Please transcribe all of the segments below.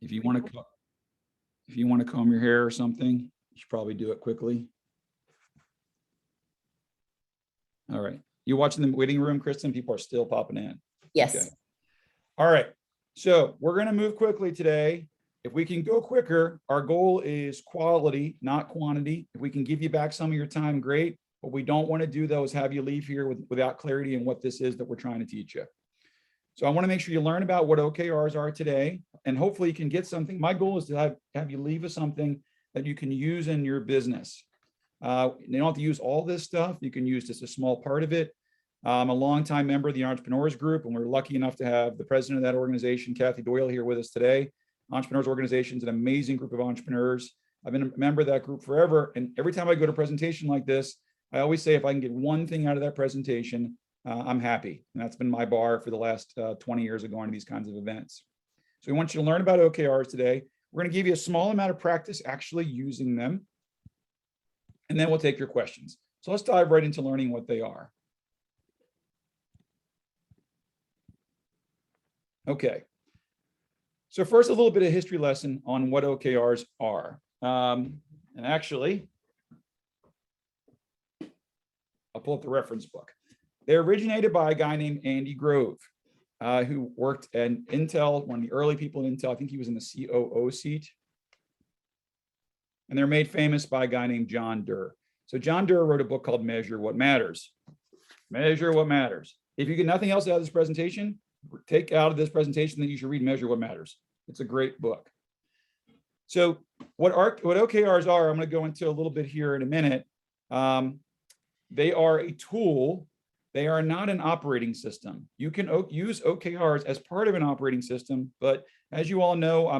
If you want to, if you want to comb your hair or something, you should probably do it quickly. All right. You watching the waiting room, Kristen? People are still popping in. Yes. Okay. All right. So we're going to move quickly today. If we can go quicker, our goal is quality, not quantity. If we can give you back some of your time, great. What we don't want to do, though, is have you leave here without clarity in what this is that we're trying to teach you. So I want to make sure you learn about what OKRs are today, and hopefully you can get something. My goal is to have you leave with something that you can use in your business. You don't have to use all this stuff. You can use just a small part of it. I'm a longtime member of the Entrepreneurs Group, and we're lucky enough to have the president of that organization, Kathy Doyle, here with us today. Entrepreneurs Organization is an amazing group of entrepreneurs. I've been a member of that group forever, and every time I go to a presentation like this, I always say if I can get one thing out of that presentation, I'm happy. And that's been my bar for the last 20 years of going to these kinds of events. So we want you to learn about OKRs today. We're going to give you a small amount of practice actually using them, and then we'll take your questions. So let's dive right into learning what they are. Okay. So first, a little bit of history lesson on what OKRs are. And actually, I'll pull up the reference book. They originated by a guy named Andy Grove, who worked at Intel, one of the early people in Intel. I think he was in the COO seat. And they're made famous by a guy named John Doerr. So John Doerr wrote a book called Measure What Matters. Measure What Matters. If you get nothing else out of this presentation, take out of this presentation that you should read Measure What Matters. It's a great book. So what OKRs are, I'm going to go into a little bit here in a minute. They are a tool. They are not an operating system. You can use OKRs as part of an operating system, but as you all know, I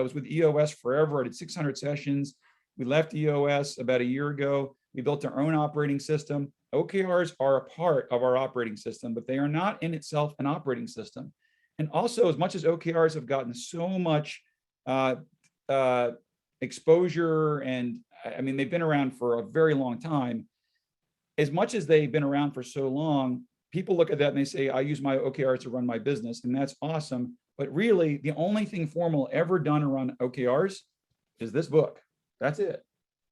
was with EOS forever. I did 600 sessions. We left EOS about a year ago. We built our own operating system. OKRs are a part of our operating system, but they are not in itself an operating system. And also, as much as OKRs have gotten so much exposure, and I mean, they've been around for a very long time. As much as they've been around for so long, people look at that and they say, I use my OKRs to run my business, and that's awesome. But really, the only thing formal ever done around OKRs is this book. That's it.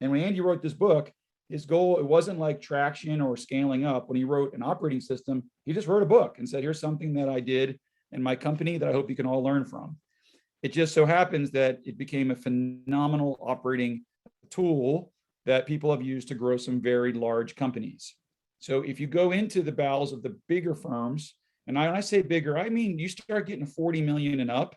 And when Andy wrote this book, his goal, it wasn't like traction or scaling up. When he wrote an operating system, he just wrote a book and said, here's something that I did in my company that I hope you can all learn from. It just so happens that it became a phenomenal operating tool that people have used to grow some very large companies. So if you go into the bowels of the bigger firms, and when I say bigger, I mean you start getting 40 million and up,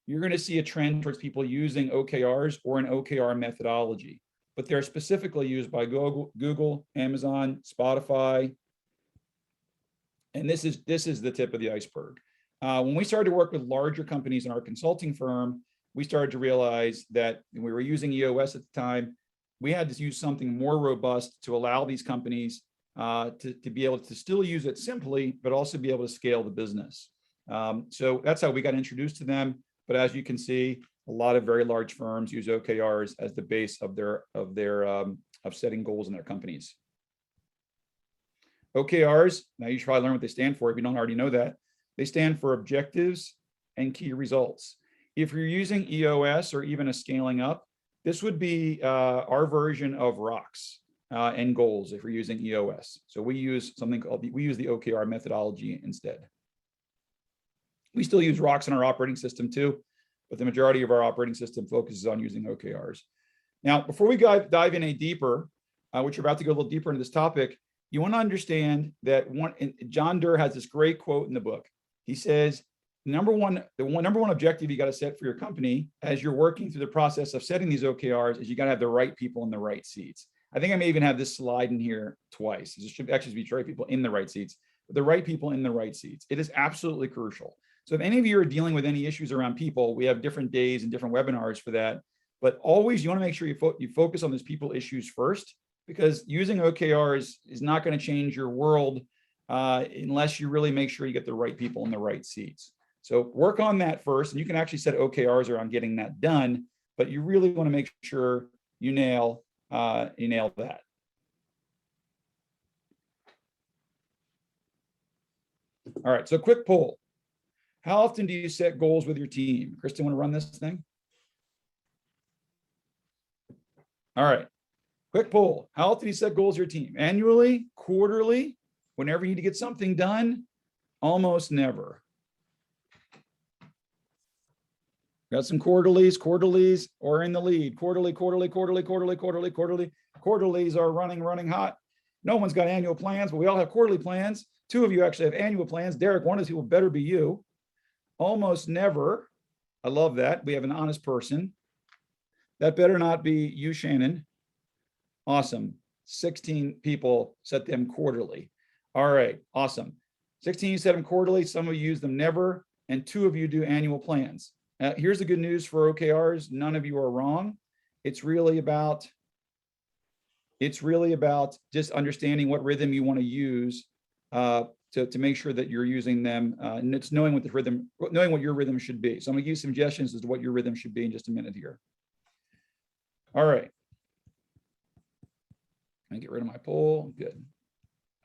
you're going to see a trend towards people using OKRs or an OKR methodology. But they're specifically used by Google, Amazon, Spotify. And this is the tip of the iceberg. When we started to work with larger companies in our consulting firm, we started to realize that we were using EOS at the time. We had to use something more robust to allow these companies to be able to still use it simply, but also be able to scale the business. So that's how we got introduced to them. But as you can see, a lot of very large firms use OKRs as the base of setting goals in their companies. OKRs, now you should probably learn what they stand for if you don't already know that. They stand for objectives and key results. If you're using EOS or even a scaling up, this would be our version of rocks and goals if we're using EOS. So we use the OKR methodology instead. We still use rocks in our operating system too, but the majority of our operating system focuses on using OKRs. Now, before we dive in any deeper, which we're about to go a little deeper into this topic, you want to understand that John Doerr has this great quote in the book. He says, the number one objective you got to set for your company as you're working through the process of setting these OKRs is you got to have the right people in the right seats. I think I may even have this slide in here twice. It should actually be the right people in the right seats, but the right people in the right seats. It is absolutely crucial. So if any of you are dealing with any issues around people, we have different days and different webinars for that. But always you want to make sure you focus on those people issues first, because using OKRs is not going to change your world unless you really make sure you get the right people in the right seats. So work on that first, and you can actually set OKRs around getting that done, but you really want to make sure you nail that. All right, so quick poll. How often do you set goals with your team? Kristen, want to run this thing? All right. Quick poll. How often do you set goals with your team? Annually, quarterly, whenever you need to get something done? Almost never. Got some quarterlies are in the lead. Quarterlies are running hot. No one's got annual plans, but we all have quarterly plans. 2 of you actually have annual plans. Derek, one of these people better be you. Almost never. I love that. We have an honest person. That better not be you, Shannon. Awesome. 16 people set them quarterly. All right, awesome. 16 you set them quarterly. Some of you use them never, and 2 of you do annual plans. Here's the good news for OKRs. None of you are wrong. It's really about just understanding what rhythm you want to use to make sure that you're using them. And it's knowing what your rhythm should be. So I'm going to give you some suggestions as to what your rhythm should be in just a minute here. All right. Let me get rid of my poll. Good.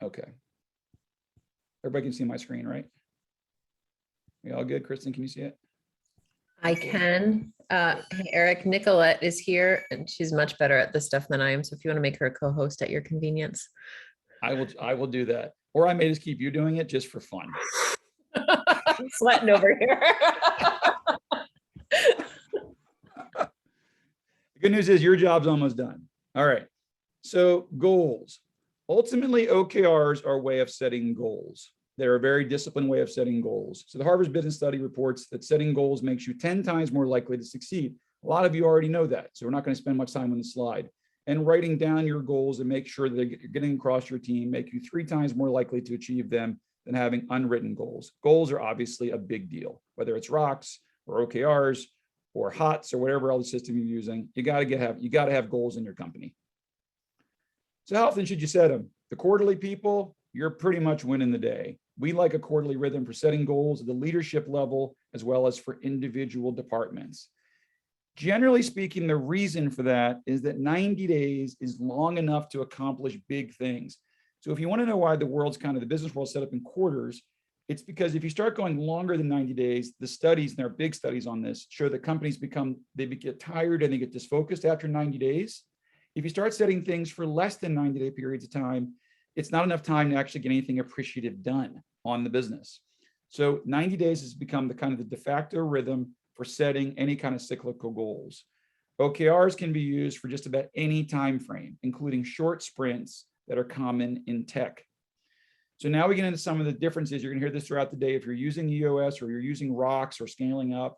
Okay. Everybody can see my screen, right? We all good? Kristen, can you see it? I can. Hey, Eric, Nicolette is here and she's much better at this stuff than I am. So if you want to make her a co-host at your convenience. I will do that. Or I may just keep you doing it just for fun. I'm sweating over here. The good news is your job's almost done. All right. So goals. Ultimately, OKRs are a way of setting goals. They're a very disciplined way of setting goals. So the Harvard Business Study reports that setting goals makes you 10 times more likely to succeed. A lot of you already know that, so we're not going to spend much time on the slide. And writing down your goals and make sure that you're getting across your team make you 3 times more likely to achieve them than having unwritten goals. Goals are obviously a big deal, whether it's rocks or OKRs or HOTS or whatever other system you're using. You got to have goals in your company. So how often should you set them? The quarterly people, you're pretty much winning the day. We like a quarterly rhythm for setting goals at the leadership level, as well as for individual departments. Generally speaking, the reason for that is that 90 days is long enough to accomplish big things. So if you want to know why the business world set up in quarters, it's because if you start going longer than 90 days, the studies, and there are big studies on this, show that companies get tired and they get disfocused after 90 days. If you start setting things for less than 90-day periods of time, it's not enough time to actually get anything appreciative done on the business. So 90 days has become the de facto rhythm for setting any kind of cyclical goals. OKRs can be used for just about any time frame, including short sprints that are common in tech. So now we get into some of the differences. You're going to hear this throughout the day. If you're using EOS or you're using rocks or scaling up,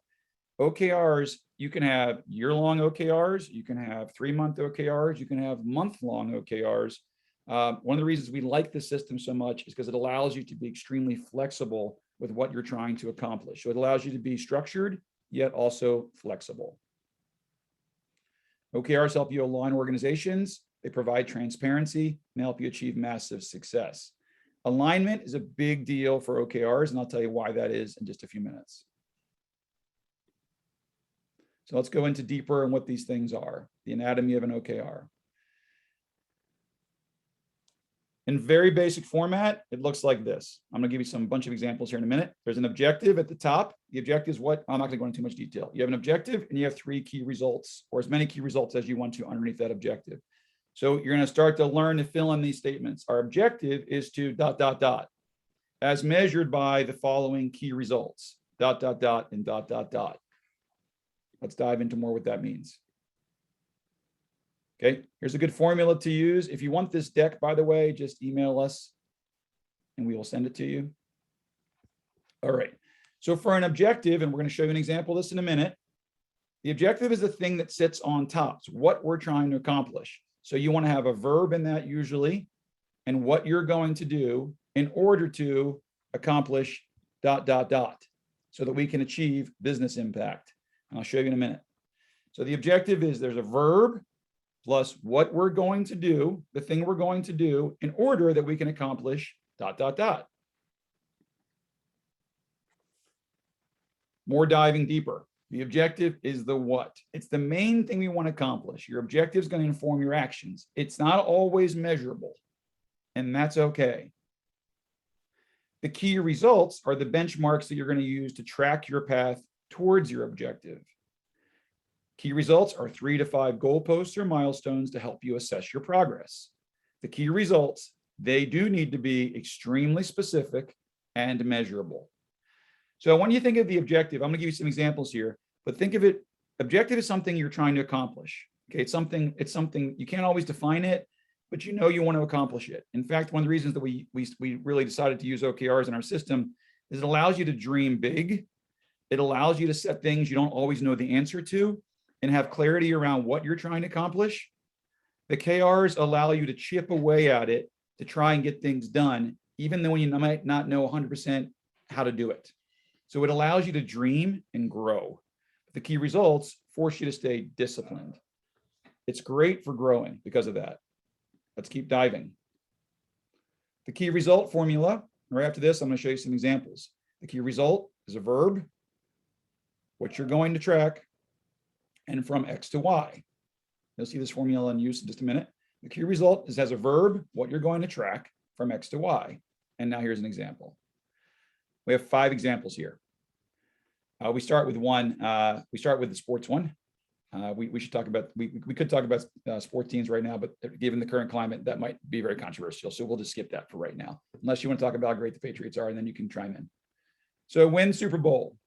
OKRs, you can have year-long OKRs, you can have 3-month OKRs, you can have month-long OKRs. One of the reasons we like this system so much is because it allows you to be extremely flexible with what you're trying to accomplish. So it allows you to be structured, yet also flexible. OKRs help you align organizations. They provide transparency and help you achieve massive success. Alignment is a big deal for OKRs, and I'll tell you why that is in just a few minutes. So let's go into deeper on what these things are, the anatomy of an OKR. In very basic format, it looks like this. I'm going to give you a bunch of examples here in a minute. There's an objective at the top. The objective is what? I'm not going to go into too much detail. You have an objective and you have 3 key results, or as many key results as you want to underneath that objective. So you're going to start to learn to fill in these statements. Our objective is to ... as measured by the following key results, ... and ... Let's dive into more what that means. Okay, here's a good formula to use. If you want this deck, by the way, just email us and we will send it to you. All right, so for an objective, and we're going to show you an example of this in a minute, the objective is the thing that sits on top. It's what we're trying to accomplish. So you want to have a verb in that usually, and what you're going to do in order to accomplish ... so that we can achieve business impact. And I'll show you in a minute. So the objective is there's a verb plus what we're going to do, the thing we're going to do in order that we can accomplish ... More diving deeper. The objective is the what. It's the main thing we want to accomplish. Your objective is going to inform your actions. It's not always measurable, and that's okay. The key results are the benchmarks that you're going to use to track your path towards your objective. Key results are 3 to 5 goalposts or milestones to help you assess your progress. The key results, they do need to be extremely specific and measurable. So when you think of the objective, I'm going to give you some examples here, but think of it, objective is something you're trying to accomplish. Okay, it's something you can't always define it, but you know you want to accomplish it. In fact, one of the reasons that we really decided to use OKRs in our system is it allows you to dream big. It allows you to set things you don't always know the answer to and have clarity around what you're trying to accomplish. The KRs allow you to chip away at it to try and get things done, even though you might not know 100% how to do it. So it allows you to dream and grow. The key results force you to stay disciplined. It's great for growing because of that. Let's keep diving. The key result formula, right after this, I'm going to show you some examples. The key result is a verb, what you're going to track, and from X to Y. You'll see this formula in use in just a minute. The key result is as a verb, what you're going to track from X to Y. And now here's an example. We have 5 examples here. We start with one. We start with the sports one. We should talk about, we could talk about sport teams right now, but given the current climate, that might be very controversial. So we'll just skip that for right now, unless you want to talk about how great the Patriots are, and then you can chime in. So win Super Bowl.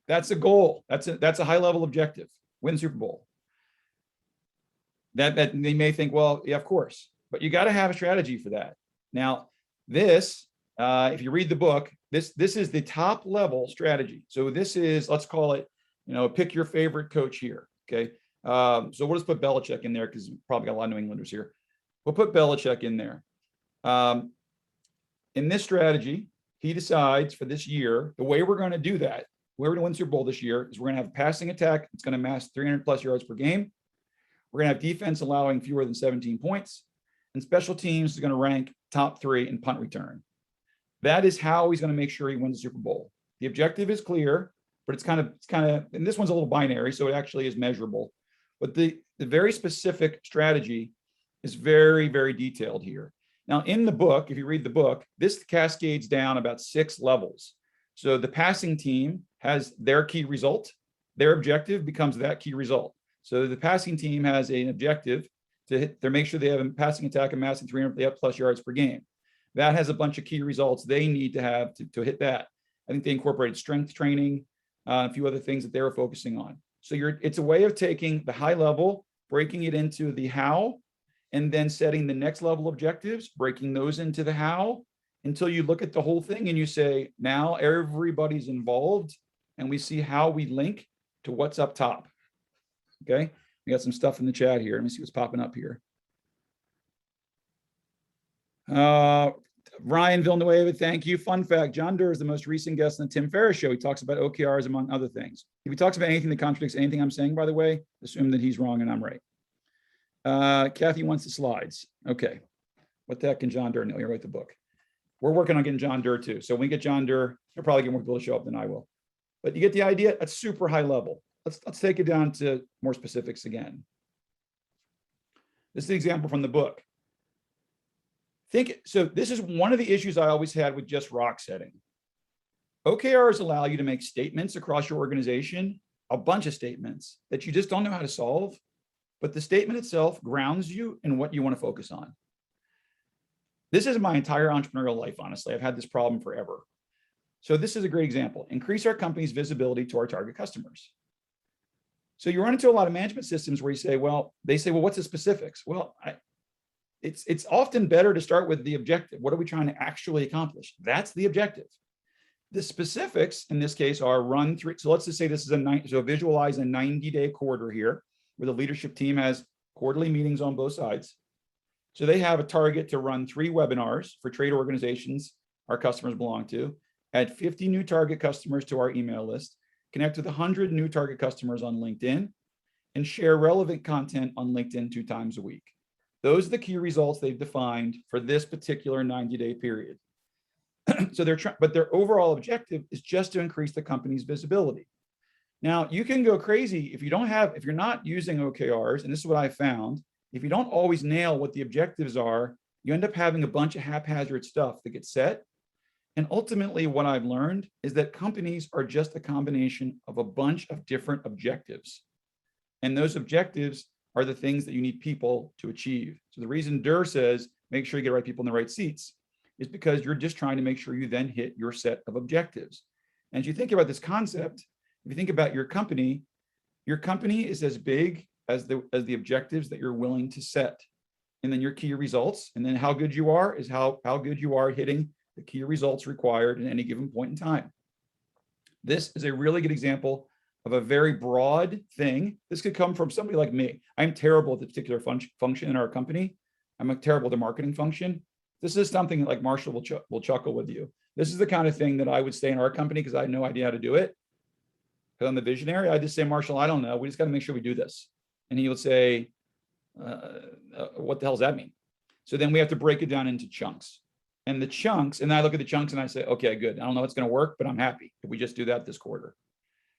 That's a goal. That's a high level objective. Win Super Bowl. That they may think, well, yeah, of course, but you got to have a strategy for that. Now, this, if you read the book, this is the top level strategy. So this is, let's call it, pick your favorite coach here. Okay. So we'll just put Belichick in there because probably got a lot of New Englanders here. We'll put Belichick in there. In this strategy, he decides for this year, the way we're going to do that, we're going to win Super Bowl this year is we're going to have a passing attack. It's going to amass 300 plus yards per game. We're going to have defense allowing fewer than 17 points, and special teams is going to rank top 3 in punt return. That is how he's going to make sure he wins the Super Bowl. The objective is clear, but it's kind of, and this one's a little binary, so it actually is measurable. But the very specific strategy is very, very detailed here. Now, in the book, if you read the book, this cascades down about 6 levels. So the passing team has their key result. Their objective becomes that key result. So the passing team has an objective to make sure they have a passing attack amassing 300 plus yards per game. That has a bunch of key results they need to have to hit that. I think they incorporated strength training, a few other things that they were focusing on. So it's a way of taking the high level, breaking it into the how, and then setting the next level objectives, breaking those into the how, until you look at the whole thing and you say, now everybody's involved and we see how we link to what's up top. Okay, we got some stuff in the chat here. Let me see what's popping up here. Ryan Villanueva, thank you. Fun fact, John Durr is the most recent guest on the Tim Ferriss show. He talks about OKRs among other things. If he talks about anything that contradicts anything I'm saying, by the way, assume that he's wrong and I'm right. Kathy wants the slides. Okay, what the heck can John Durr know? You write the book. We're working on getting John Durr too. So when we get John Durr, he'll probably get more people to show up than I will. But you get the idea. That's super high level. Let's take it down to more specifics again. This is the example from the book. So this is one of the issues I always had with just rock setting. OKRs allow you to make statements across your organization, a bunch of statements that you just don't know how to solve, but the statement itself grounds you in what you want to focus on. This is my entire entrepreneurial life, honestly. I've had this problem forever. So this is a great example. Increase our company's visibility to our target customers. So you run into a lot of management systems where you say, well, what's the specifics? Well, it's often better to start with the objective. What are we trying to actually accomplish? That's the objective. The specifics in this case are run through. So let's just say this is so visualize a 90-day quarter here where the leadership team has quarterly meetings on both sides. So they have a target to run 3 webinars for trade organizations our customers belong to, add 50 new target customers to our email list, connect with 100 new target customers on LinkedIn, and share relevant content on LinkedIn 2 times a week. Those are the key results they've defined for this particular 90-day period. So but their overall objective is just to increase the company's visibility. Now, you can go crazy if you're not using OKRs, and this is what I found. If you don't always nail what the objectives are, you end up having a bunch of haphazard stuff that gets set. And ultimately, what I've learned is that companies are just a combination of a bunch of different objectives. And those objectives are the things that you need people to achieve. So the reason Durr says, make sure you get the right people in the right seats, is because you're just trying to make sure you then hit your set of objectives. And as you think about this concept, if you think about your company is as big as the objectives that you're willing to set. And then your key results, and then how good you are is how good you are hitting the key results required in any given point in time. This is a really good example of a very broad thing. This could come from somebody like me. I'm terrible at the particular function in our company. I'm terrible at the marketing function. This is something like Marshall will chuckle with you. This is the kind of thing that I would say in our company because I had no idea how to do it. Because I'm the visionary, I just say, Marshall, I don't know. We just got to make sure we do this. And he would say, what the hell does that mean? So then we have to break it down into chunks. And the chunks, and I look at the chunks and I say, okay, good. I don't know if it's going to work, but I'm happy if we just do that this quarter.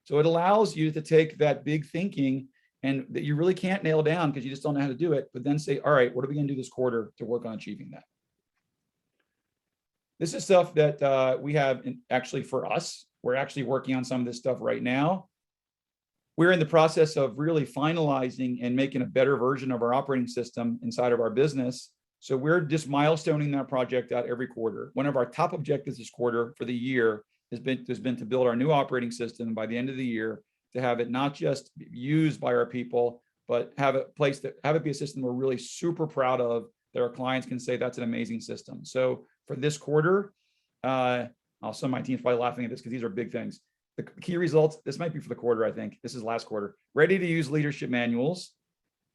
So it allows you to take that big thinking and that you really can't nail down because you just don't know how to do it, but then say, all right, what are we going to do this quarter to work on achieving that? This is stuff that we have actually for us. We're actually working on some of this stuff right now. We're in the process of really finalizing and making a better version of our operating system inside of our business. So we're just milestoning that project out every quarter. One of our top objectives this quarter for the year has been to build our new operating system by the end of the year, to have it not just used by our people, but have it be a system we're really super proud of, that our clients can say that's an amazing system. So for this quarter, some of my team's probably laughing at this because these are big things. The key results, this might be for the quarter, I think. This is last quarter. Ready to use leadership manuals,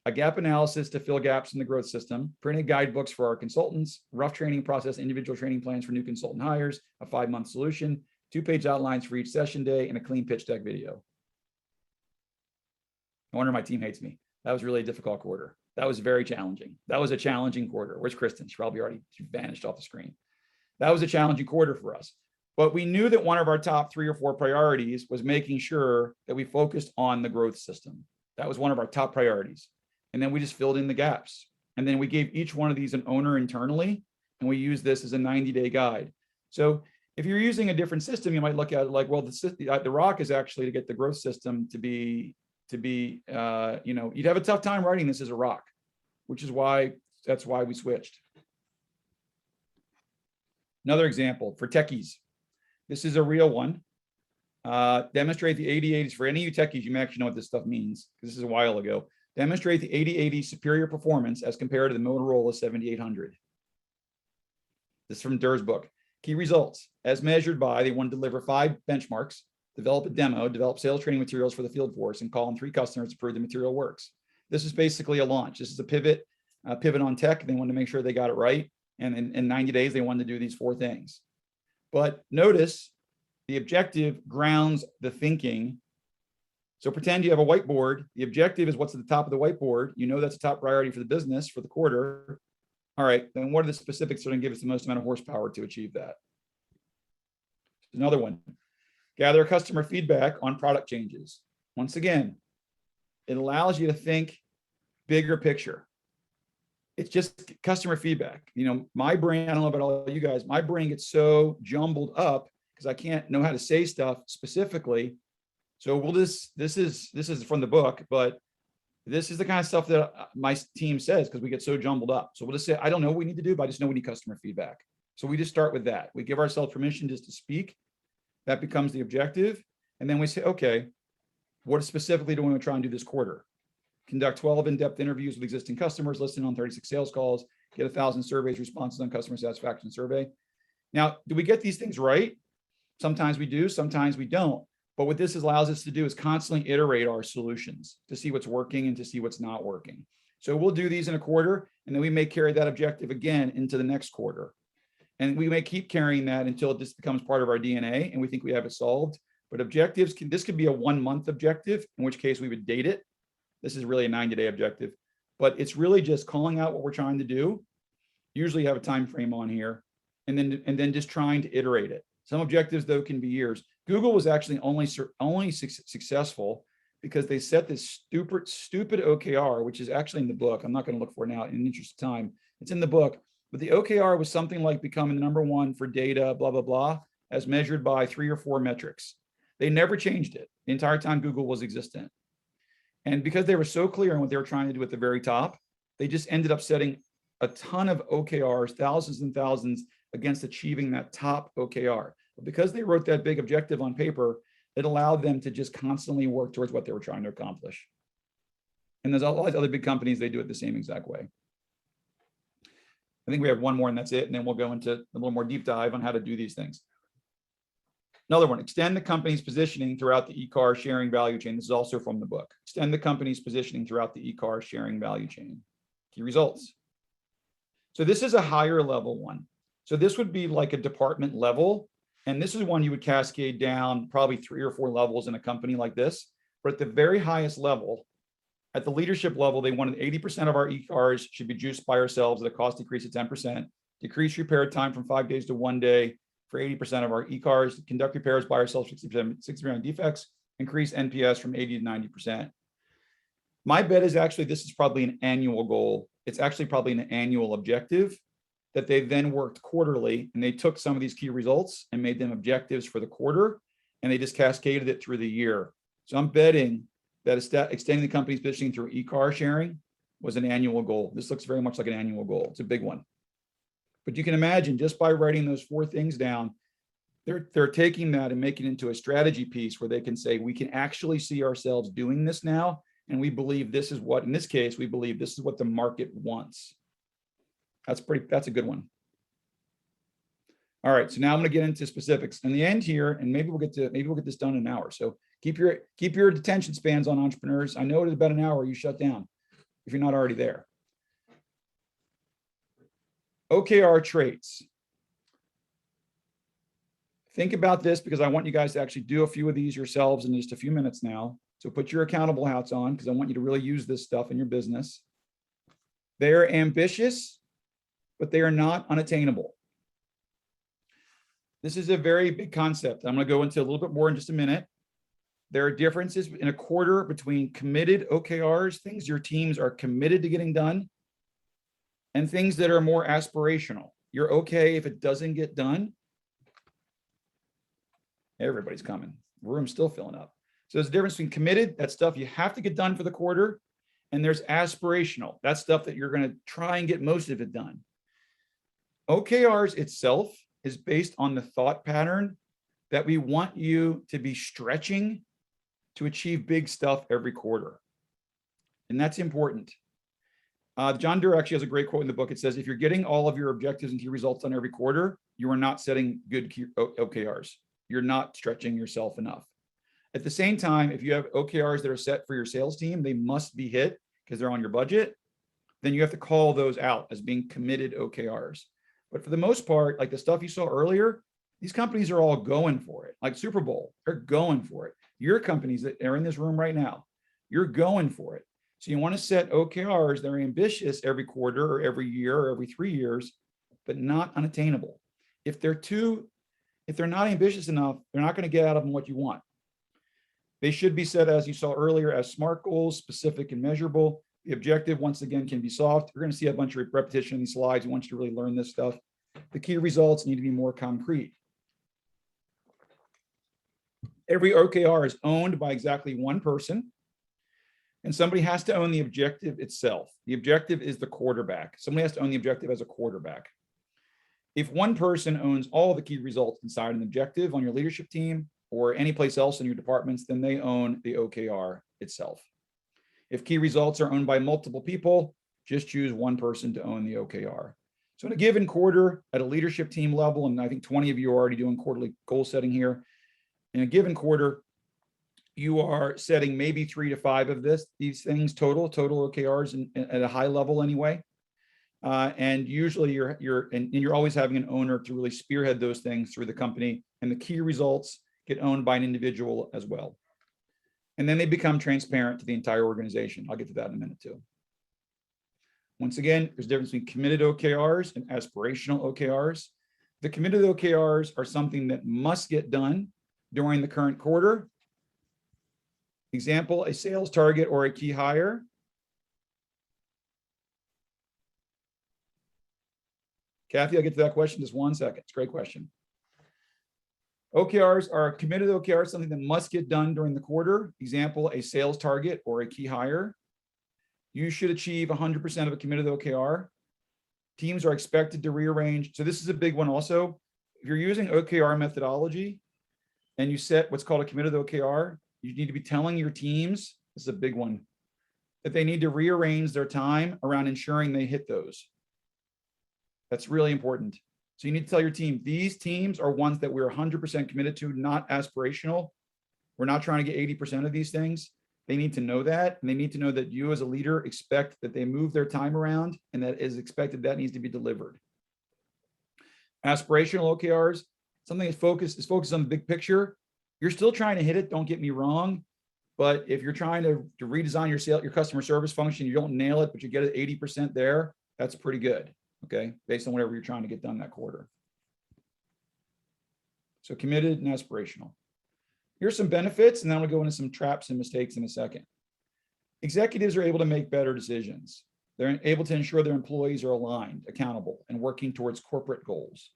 a gap analysis to fill gaps in the growth system, printed guidebooks for our consultants, rough training process, individual training plans for new consultant hires, a 5-month solution, 2-page outlines for each session day, and a clean pitch deck video. No wonder my team hates me. That was really a difficult quarter. That was very challenging. That was a challenging quarter. Where's Kristen? She vanished off the screen. That was a challenging quarter for us. But we knew that one of our top 3 or 4 priorities was making sure that we focused on the growth system. That was one of our top priorities. And then we just filled in the gaps. And then we gave each one of these an owner internally, and we used this as a 90-day guide. So if you're using a different system, you might look at it like, well, the rock is actually to get the growth system to be you'd have a tough time writing this as a rock, which is that's why we switched. Another example for techies. This is a real one. Demonstrate the 80/80s. For any of you techies, you may actually know what this stuff means, because this is a while ago. Demonstrate the 80/80 superior performance as compared to the Motorola 7800. This is from Durr's book. Key results, as measured by, they want to deliver 5 benchmarks, develop a demo, develop sales training materials for the field force, and call on 3 customers to prove the material works. This is basically a launch. This is a pivot on tech. They wanted to make sure they got it right. And in 90 days, they wanted to do these 4 things. But notice the objective grounds the thinking. So pretend you have a whiteboard. The objective is what's at the top of the whiteboard. You know that's a top priority for the business for the quarter. All right, then what are the specifics that are going to give us the most amount of horsepower to achieve that? Another one. Gather customer feedback on product changes. Once again, it allows you to think bigger picture. It's just customer feedback. My brain, I don't know about all you guys, my brain gets so jumbled up because I can't know how to say stuff specifically. So this is from the book, but this is the kind of stuff that my team says because we get so jumbled up. So we'll just say, I don't know what we need to do, but I just know we need customer feedback. So we just start with that. We give ourselves permission just to speak. That becomes the objective. And then we say, okay, what specifically do we want to try and do this quarter? Conduct 12 in-depth interviews with existing customers, listen on 36 sales calls, get 1,000 surveys, responses on customer satisfaction survey. Now, do we get these things right? Sometimes we do, sometimes we don't. But what this allows us to do is constantly iterate our solutions to see what's working and to see what's not working. So we'll do these in a quarter, and then we may carry that objective again into the next quarter. And we may keep carrying that until it just becomes part of our DNA and we think we have it solved. But objectives, this could be a 1-month objective, in which case we would date it. This is really a 90-day objective, but it's really just calling out what we're trying to do. Usually have a time frame on here, and then just trying to iterate it. Some objectives, though, can be years. Google was actually only successful because they set this stupid OKR, which is actually in the book. I'm not going to look for it now in the interest of time. It's in the book, But the OKR was something like becoming the number one for data, blah, blah, blah, as measured by 3 or 4 metrics. They never changed it the entire time Google was existent. And because they were so clear on what they were trying to do at the very top, they just ended up setting a ton of OKRs, thousands and thousands, against achieving that top OKR. But because they wrote that big objective on paper, it allowed them to just constantly work towards what they were trying to accomplish. And there's a lot of other big companies, they do it the same exact way. I think we have one more and that's it. And then we'll go into a little more deep dive on how to do these things. Another one, extend the company's positioning throughout the OKR sharing value chain. This is also from the book. Extend the company's positioning throughout the OKR sharing value chain. Key results. So this is a higher level one. So this would be like a department level. And this is one you would cascade down probably 3 or 4 levels in a company like this. But at the very highest level, at the leadership level, they wanted 80% of our OKRs should be juiced by ourselves at a cost decrease of 10%, decrease repair time from 5 days to 1 day for 80% of our OKRs, conduct repairs by ourselves 60% of defects, increase NPS from 80 to 90%. My bet is actually this is probably an annual goal. It's actually probably an annual objective that they then worked quarterly, and they took some of these key results and made them objectives for the quarter, and they just cascaded it through the year. So I'm betting that extending the company's positioning through OKR sharing was an annual goal. This looks very much like an annual goal. It's a big one. But you can imagine just by writing those 4 things down, they're taking that and making it into a strategy piece where they can say, we can actually see ourselves doing this now. And we believe this is what, in this case, we believe this is what the market wants. That's a good one. All right, so now I'm going to get into specifics. In the end here, and maybe we'll get this done in an hour. So keep your attention spans on entrepreneurs. I know it is about an hour, you shut down if you're not already there. OKR traits. Think about this because I want you guys to actually do a few of these yourselves in just a few minutes now. So put your accountable hats on because I want you to really use this stuff in your business. They're ambitious, but they are not unattainable. This is a very big concept. I'm going to go into a little bit more in just a minute. There are differences in a quarter between committed OKRs, things your teams are committed to getting done, and things that are more aspirational. You're okay if it doesn't get done. Everybody's coming. Room's still filling up. So there's a difference between committed, that's stuff you have to get done for the quarter, and there's aspirational. That's stuff that you're going to try and get most of it done. OKRs itself is based on the thought pattern that we want you to be stretching to achieve big stuff every quarter. And that's important. John Doerr actually has a great quote in the book. It says, if you're getting all of your objectives and key results done every quarter, you are not setting good OKRs. You're not stretching yourself enough. At the same time, if you have OKRs that are set for your sales team, they must be hit because they're on your budget. Then you have to call those out as being committed OKRs. But for the most part, like the stuff you saw earlier, these companies are all going for it. Like Super Bowl, they're going for it. Your companies that are in this room right now, you're going for it. So you want to set OKRs that are ambitious every quarter or every year or every 3 years, but not unattainable. If they're not ambitious enough, they're not going to get out of them what you want. They should be set, as you saw earlier, as SMART goals, specific and measurable. The objective, once again, can be soft. You're going to see a bunch of repetition in these slides. We want you to really learn this stuff. The key results need to be more concrete. Every OKR is owned by exactly one person, and somebody has to own the objective itself. The objective is the quarterback. Somebody has to own the objective as a quarterback. If one person owns all the key results inside an objective on your leadership team or any place else in your departments, then they own the OKR itself. If key results are owned by multiple people, just choose one person to own the OKR. So in a given quarter at a leadership team level, and I think 20 of you are already doing quarterly goal setting here, in a given quarter, you are setting maybe 3 to 5 of these things total OKRs at a high level anyway. And usually you're always having an owner to really spearhead those things through the company, and the key results get owned by an individual as well. And then they become transparent to the entire organization. I'll get to that in a minute too. Once again, there's a difference between committed OKRs and aspirational OKRs. The committed OKRs are something that must get done during the current quarter. Example, a sales target or a key hire. Kathy, I'll get to that question in just 1 second. It's a great question. OKRs are committed OKRs, something that must get done during the quarter. Example, a sales target or a key hire. You should achieve 100% of a committed OKR. Teams are expected to rearrange. So this is a big one also. If you're using OKR methodology and you set what's called a committed OKR, you need to be telling your teams, this is a big one, that they need to rearrange their time around ensuring they hit those. That's really important. So you need to tell your team, these teams are ones that we're 100% committed to, not aspirational. We're not trying to get 80% of these things. They need to know that, and they need to know that you as a leader expect that they move their time around, and that is expected that needs to be delivered. Aspirational OKRs, something is focused on the big picture. You're still trying to hit it, don't get me wrong. But if you're trying to redesign your customer service function, you don't nail it, but you get it 80% there, that's pretty good. Okay, based on whatever you're trying to get done that quarter. So committed and aspirational. Here's some benefits, and then we'll go into some traps and mistakes in a second. Executives are able to make better decisions. They're able to ensure their employees are aligned, accountable, and working towards corporate goals.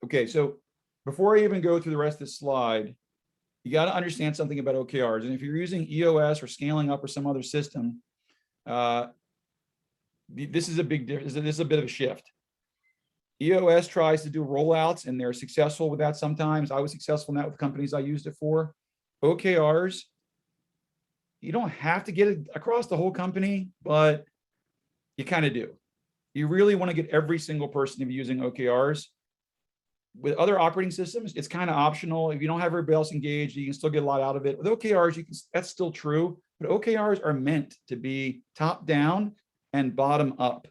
Okay, so before I even go through the rest of this slide, you got to understand something about OKRs. And if you're using EOS or scaling up or some other system, this is a big difference. This is a bit of a shift. EOS tries to do rollouts, and they're successful with that sometimes. I was successful in that with companies I used it for. OKRs, you don't have to get it across the whole company, but you kind of do. You really want to get every single person to be using OKRs. With other operating systems, it's kind of optional. If you don't have everybody else engaged, you can still get a lot out of it. With OKRs, that's still true, but OKRs are meant to be top down and bottom up.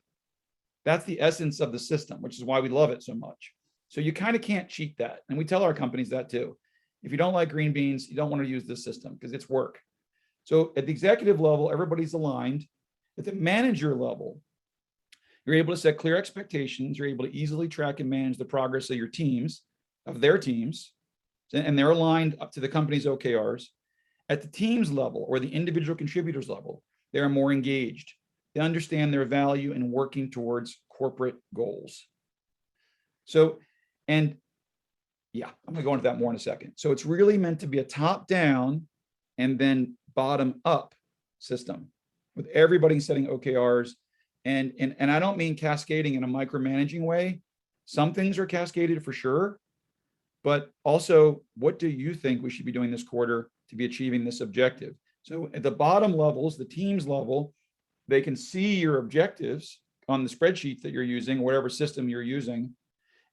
That's the essence of the system, which is why we love it so much. So you kind of can't cheat that. And we tell our companies that too. If you don't like green beans, you don't want to use this system because it's work. So at the executive level, everybody's aligned. At the manager level, you're able to set clear expectations. You're able to easily track and manage the progress of your teams, of their teams, and they're aligned up to the company's OKRs. At the teams level or the individual contributors level, they are more engaged. They understand their value in working towards corporate goals. So, and yeah, I'm going to go into that more in a second. So it's really meant to be a top down and then bottom up system with everybody setting OKRs. And I don't mean cascading in a micromanaging way. Some things are cascaded for sure, but also what do you think we should be doing this quarter to be achieving this objective? So at the bottom levels, the teams level, they can see your objectives on the spreadsheet that you're using, whatever system you're using.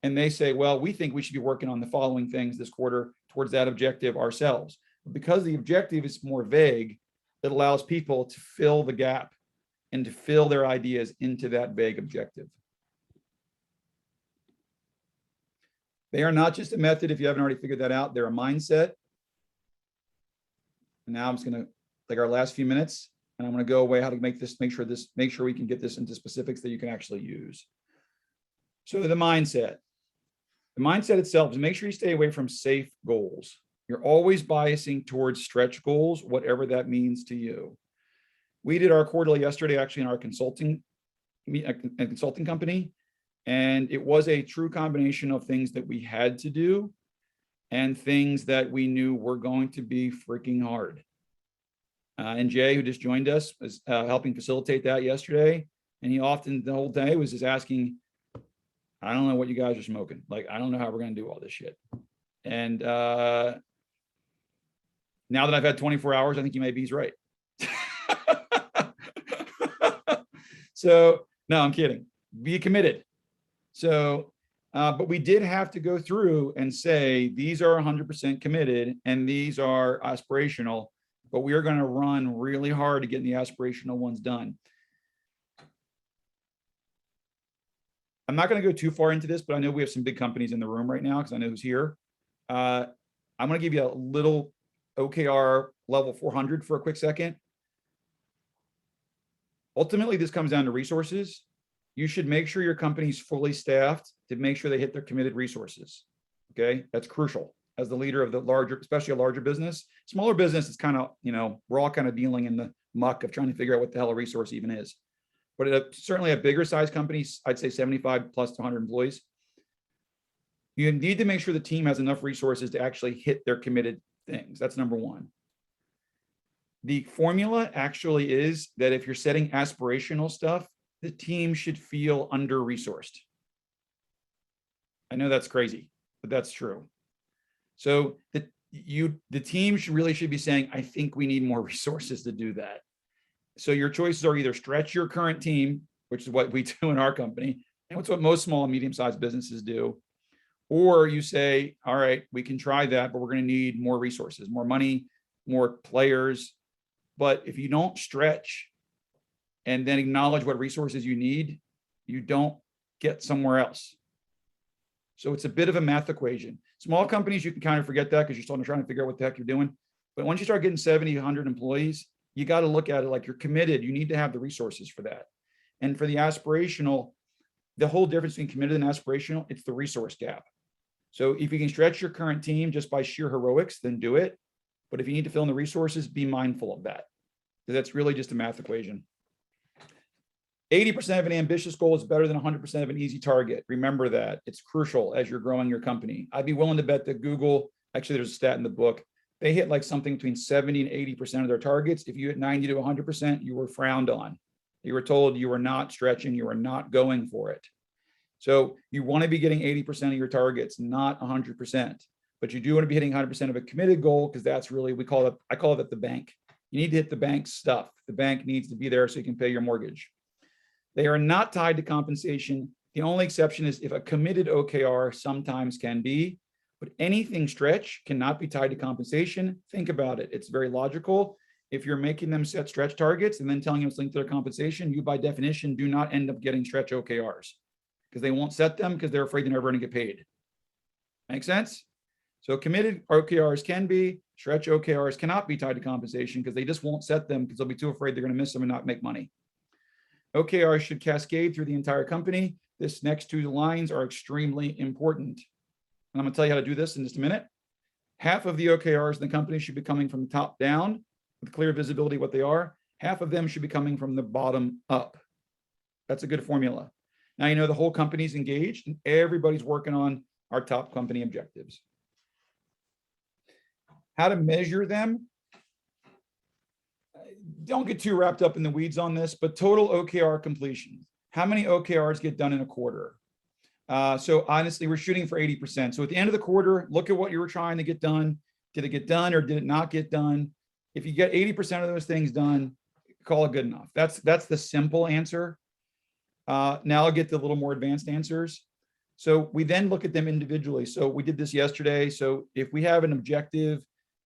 And they say, well, we think we should be working on the following things this quarter towards that objective ourselves. But because the objective is more vague, it allows people to fill the gap and to fill their ideas into that vague objective. They are not just a method, if you haven't already figured that out, they're a mindset. And now I'm just going to take our last few minutes, and I'm going to go away how to make sure we can get this into specifics that you can actually use. So the mindset itself is make sure you stay away from safe goals. You're always biasing towards stretch goals, whatever that means to you. We did our quarterly yesterday, actually, in our consulting company. And it was a true combination of things that we had to do and things that we knew were going to be freaking hard. And Jay, who just joined us, was helping facilitate that yesterday. And he often, the whole day, was just asking, I don't know what you guys are smoking. Like, I don't know how we're going to do all this shit. And now that I've had 24 hours, I think he's right. So, no, I'm kidding. Be committed. So, but we did have to go through and say, these are 100% committed and these are aspirational, but we are going to run really hard to get the aspirational ones done. I'm not going to go too far into this, but I know we have some big companies in the room right now because I know who's here. I'm going to give you a little OKR level 400 for a quick second. Ultimately, this comes down to resources. You should make sure your company's fully staffed to make sure they hit their committed resources. Okay, that's crucial as the leader of the larger, especially a larger business. Smaller business is kind of, we're all kind of dealing in the muck of trying to figure out what the hell a resource even is. but certainly a bigger size company, I'd say 75 plus to 100 employees, you need to make sure the team has enough resources to actually hit their committed things. That's number one. The formula actually is that if you're setting aspirational stuff, the team should feel under-resourced. I know that's crazy, but that's true. So the team should be saying, I think we need more resources to do that. So your choices are either stretch your current team, which is what we do in our company, and it's what most small and medium-sized businesses do, or you say, all right, we can try that, but we're going to need more resources, more money, more players. But if you don't stretch and then acknowledge what resources you need, you don't get somewhere else. So it's a bit of a math equation. Small companies, you can kind of forget that because you're still trying to figure out what the heck you're doing. But once you start getting 70, 100 employees, you got to look at it like you're committed. You need to have the resources for that. And for the aspirational, the whole difference between committed and aspirational, it's the resource gap. So if you can stretch your current team just by sheer heroics, then do it. But if you need to fill in the resources, be mindful of that, because that's really just a math equation. 80% of an ambitious goal is better than 100% of an easy target. Remember that. It's crucial as you're growing your company. I'd be willing to bet that Google, actually there's a stat in the book, they hit like something between 70 and 80% of their targets. If you hit 90 to 100%, you were frowned on. You were told you were not stretching, you were not going for it. So you want to be getting 80% of your targets, not 100%. But you do want to be hitting 100% of a committed goal, because that's really, I call it the bank. You need to hit the bank stuff. The bank needs to be there so you can pay your mortgage. They are not tied to compensation. The only exception is if a committed OKR sometimes can be, but anything stretch cannot be tied to compensation. Think about it. It's very logical. If you're making them set stretch targets and then telling them it's linked to their compensation, you by definition do not end up getting stretch OKRs, because they won't set them because they're afraid they're never going to get paid. Make sense? So committed OKRs can be, stretch OKRs cannot be tied to compensation because they just won't set them because they'll be too afraid they're going to miss them and not make money. OKRs should cascade through the entire company. This next two lines are extremely important. And I'm going to tell you how to do this in just a minute. Half of the OKRs in the company should be coming from the top down with clear visibility of what they are. Half of them should be coming from the bottom up. That's a good formula. Now, you know, the whole company's engaged and everybody's working on our top company objectives. How to measure them. Don't get too wrapped up in the weeds on this, but total OKR completion. How many OKRs get done in a quarter? So honestly, we're shooting for 80%. So at the end of the quarter, look at what you were trying to get done. Did it get done or did it not get done? If you get 80% of those things done, call it good enough. That's the simple answer. Now I'll get to a little more advanced answers. So we then look at them individually. So we did this yesterday. So if we have an objective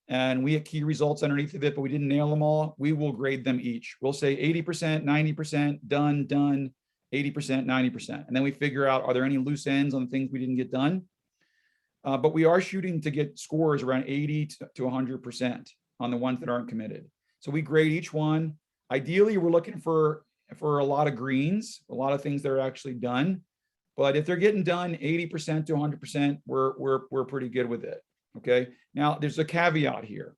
and we have key results underneath of it, but we didn't nail them all, we will grade them each. We'll say 80%, 90%, done, 80%, 90%. And then we figure out, are there any loose ends on the things we didn't get done? But we are shooting to get scores around 80 to 100% on the ones that aren't committed. So we grade each one. Ideally, we're looking for a lot of greens, a lot of things that are actually done. But if they're getting done 80% to 100%, we're pretty good with it. Okay. Now there's a caveat here.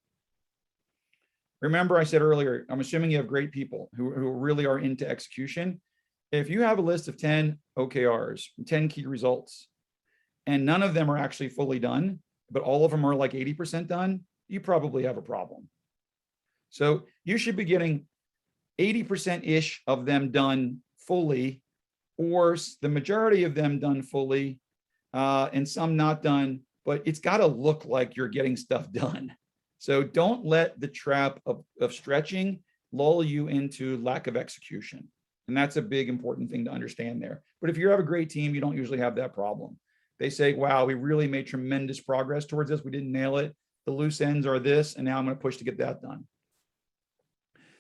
Remember, I said earlier, I'm assuming you have great people who really are into execution. If you have a list of 10 OKRs, 10 key results, and none of them are actually fully done, but all of them are like 80% done, you probably have a problem. So you should be getting 80%-ish of them done fully, or the majority of them done fully, and some not done, but it's got to look like you're getting stuff done. So don't let the trap of stretching lull you into lack of execution. And that's a big important thing to understand there. But if you have a great team, you don't usually have that problem. They say, wow, we really made tremendous progress towards this. We didn't nail it. The loose ends are this, and now I'm going to push to get that done.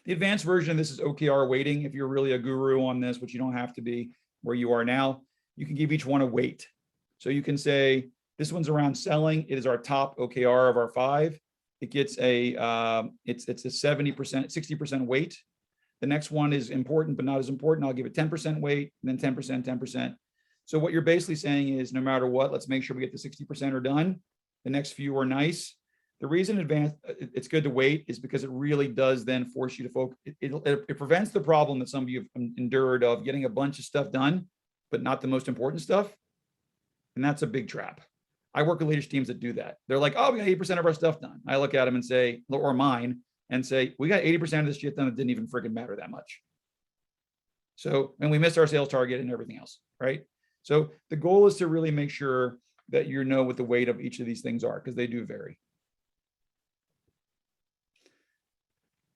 The advanced version of this is OKR weighting. If you're really a guru on this, which you don't have to be where you are now, you can give each one a weight. So you can say, this one's around selling. It is our top OKR of our 5. It gets a, it's a 70%, 60% weight. The next one is important, but not as important. I'll give it 10% weight, and then 10%, 10%. So what you're basically saying is no matter what, let's make sure we get the 60% are done. The next few are nice. The reason it's good to wait is because it really does then force you to focus. It prevents the problem that some of you have endured of getting a bunch of stuff done, but not the most important stuff. And that's a big trap. I work with leadership teams that do that. They're like, oh, we got 80% of our stuff done. I look at them and say, or mine, and say, we got 80% of this shit done that didn't even freaking matter that much. So, and we missed our sales target and everything else, right? So the goal is to really make sure that you know what the weight of each of these things are, because they do vary.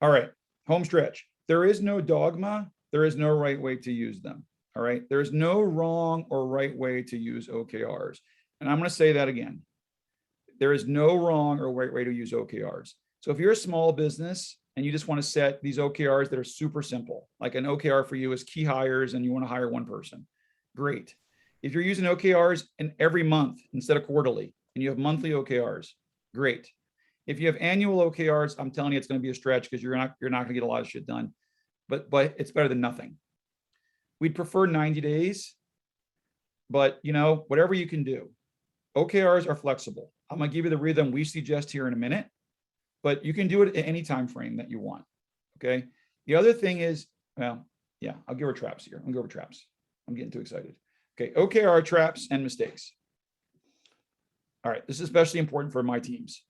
All right, home stretch. There is no dogma. There is no right way to use them. All right, there's no wrong or right way to use OKRs. And I'm going to say that again. There is no wrong or right way to use OKRs. So if you're a small business and you just want to set these OKRs that are super simple, like an OKR for you is key hires and you want to hire one person, great. If you're using OKRs in every month instead of quarterly and you have monthly OKRs, great. If you have annual OKRs, I'm telling you, it's going to be a stretch because you're not going to get a lot of shit done, but it's better than nothing. We'd prefer 90 days, but whatever you can do. OKRs are flexible. I'm going to give you the rhythm we suggest here in a minute, but you can do it at any time frame that you want. Okay. The other thing is, well, yeah, I'll give her traps here. I'll go over traps. I'm getting too excited. Okay. OKR traps and mistakes. All right. This is especially important for my teams.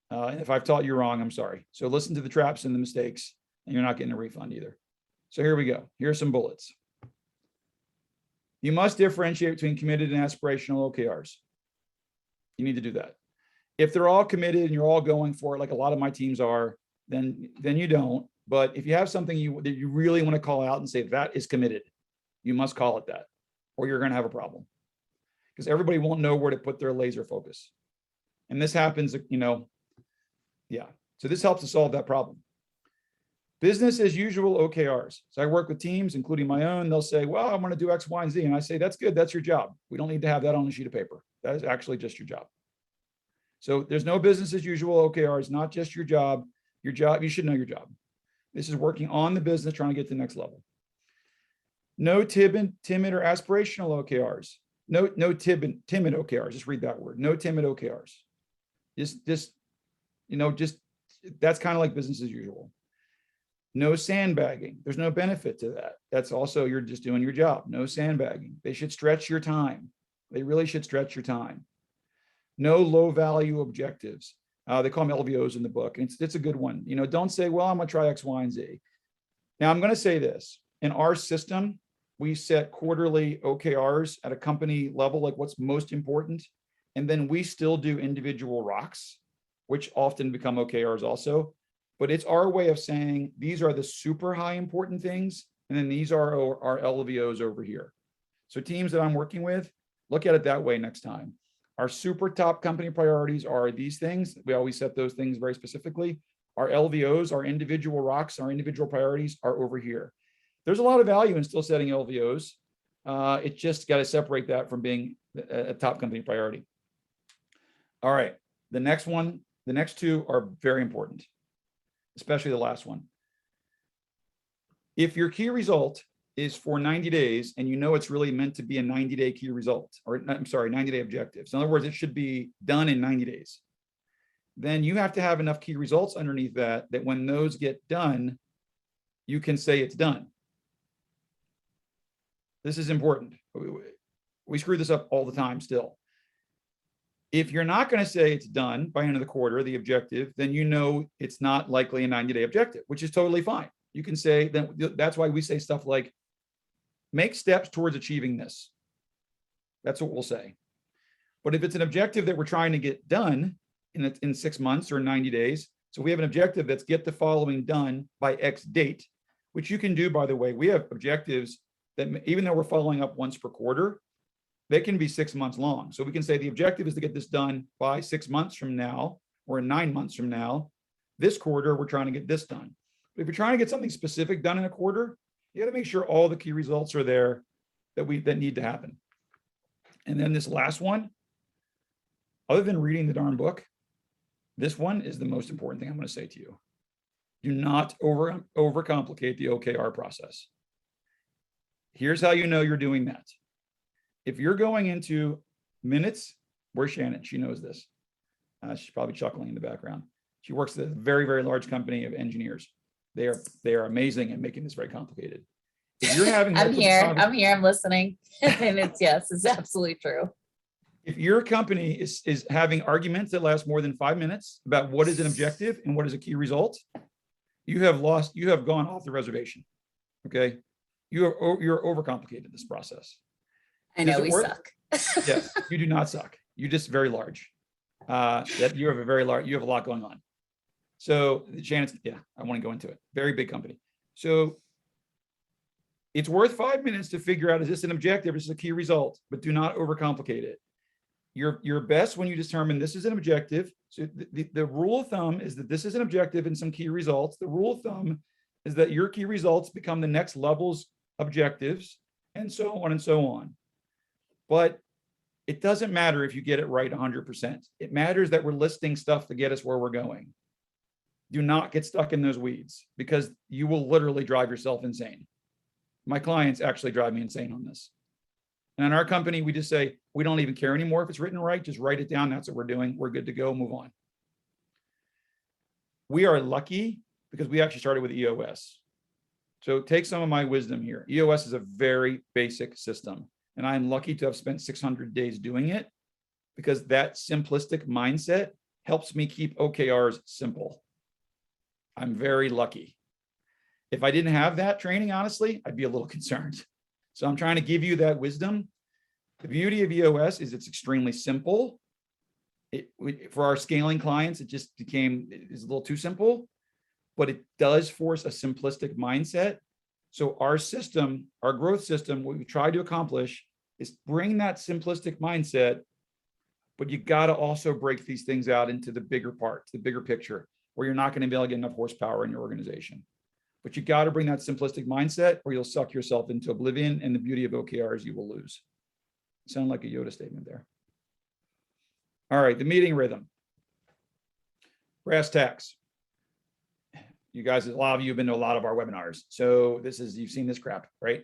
And if I've taught you wrong, I'm sorry. So listen to the traps and the mistakes, and you're not getting a refund either. So here we go. Here are some bullets. You must differentiate between committed and aspirational OKRs. You need to do that. If they're all committed and you're all going for it, like a lot of my teams are, then you don't. But if you have something that you really want to call out and say that is committed, you must call it that, or you're going to have a problem, because everybody won't know where to put their laser focus. And this happens, yeah. So this helps to solve that problem. Business as usual OKRs. So I work with teams, including my own. They'll say, well, I want to do X, Y, and Z. And I say, that's good. That's your job. We don't need to have that on a sheet of paper. That is actually just your job. So there's no business as usual OKRs, not just your job. Your job, you should know your job. This is working on the business, trying to get to the next level. No timid or aspirational OKRs. No timid OKRs. Just read that word. No timid OKRs. Just that's kind of like business as usual. No sandbagging. There's no benefit to that. That's also, you're just doing your job. No sandbagging. They should stretch your time. They really should stretch your time. No low value objectives. They call them LVOs in the book. And it's a good one. Don't say, well, I'm going to try X, Y, and Z. Now I'm going to say this. In our system, we set quarterly OKRs at a company level, like what's most important. And then we still do individual rocks, which often become OKRs also. But it's our way of saying these are the super high important things. And then these are our LVOs over here. So teams that I'm working with, look at it that way next time. Our super top company priorities are these things. We always set those things very specifically. Our LVOs, our individual rocks, our individual priorities are over here. There's a lot of value in still setting LVOs. It's just got to separate that from being a top company priority. All right, the next two are very important, especially the last one. If your key result is for 90 days and it's really meant to be a 90-day key result, or I'm sorry, 90-day objectives. In other words, it should be done in 90 days. Then you have to have enough key results underneath that when those get done, you can say it's done. This is important. We screw this up all the time still. If you're not going to say it's done by end of the quarter, the objective, then it's not likely a 90-day objective, which is totally fine. You can say, then that's why we say stuff like, make steps towards achieving this. That's what we'll say. But if it's an objective that we're trying to get done in 6 months or 90 days, so we have an objective that's get the following done by X date, which you can do, by the way. We have objectives that even though we're following up once per quarter, they can be 6 months long. So we can say the objective is to get this done by 6 months from now or 9 months from now. This quarter, we're trying to get this done. But if you're trying to get something specific done in a quarter, you got to make sure all the key results are there that need to happen. And then this last one, other than reading the darn book, this one is the most important thing I'm going to say to you. Do not overcomplicate the OKR process. Here's how you know you're doing that. If you're going into minutes, where's Shannon? She knows this. She's probably chuckling in the background. She works at a very, very large company of engineers. They are amazing at making this very complicated. If you're having I'm here, I'm listening. And it's absolutely true. If your company is having arguments that last more than 5 minutes about what is an objective and what is a key result, you have gone off the reservation. Okay. You're overcomplicated this process. I know we suck. Yes, you do not suck. You're just very large. That you have a lot going on. So Shannon's, I want to go into it. Very big company. So it's worth 5 minutes to figure out, is this an objective? Is this a key result? But do not overcomplicate it. You're best when you determine this is an objective. So the rule of thumb is that this is an objective and some key results. The rule of thumb is that your key results become the next level's objectives, and so on and so on. But it doesn't matter if you get it right 100%. It matters that we're listing stuff to get us where we're going. Do not get stuck in those weeds, because you will literally drive yourself insane. My clients actually drive me insane on this. And in our company, we just say, we don't even care anymore if it's written right. Just write it down. That's what we're doing. We're good to go. Move on. We are lucky because we actually started with EOS. So take some of my wisdom here. EOS is a very basic system. And I'm lucky to have spent 600 days doing it, because that simplistic mindset helps me keep OKRs simple. I'm very lucky. If I didn't have that training, honestly, I'd be a little concerned. So I'm trying to give you that wisdom. The beauty of EOS is it's extremely simple. For our scaling clients, it just is a little too simple, but it does force a simplistic mindset. So our system, our growth system, what we try to accomplish is bring that simplistic mindset, but you got to also break these things out into the bigger parts, the bigger picture, where you're not going to be able to get enough horsepower in your organization. But you got to bring that simplistic mindset, or you'll suck yourself into oblivion, and the beauty of OKRs, you will lose. Sound like a Yoda statement there. All right, the meeting rhythm. Brass tacks. You guys, a lot of you have been to a lot of our webinars. So you've seen this crap, right?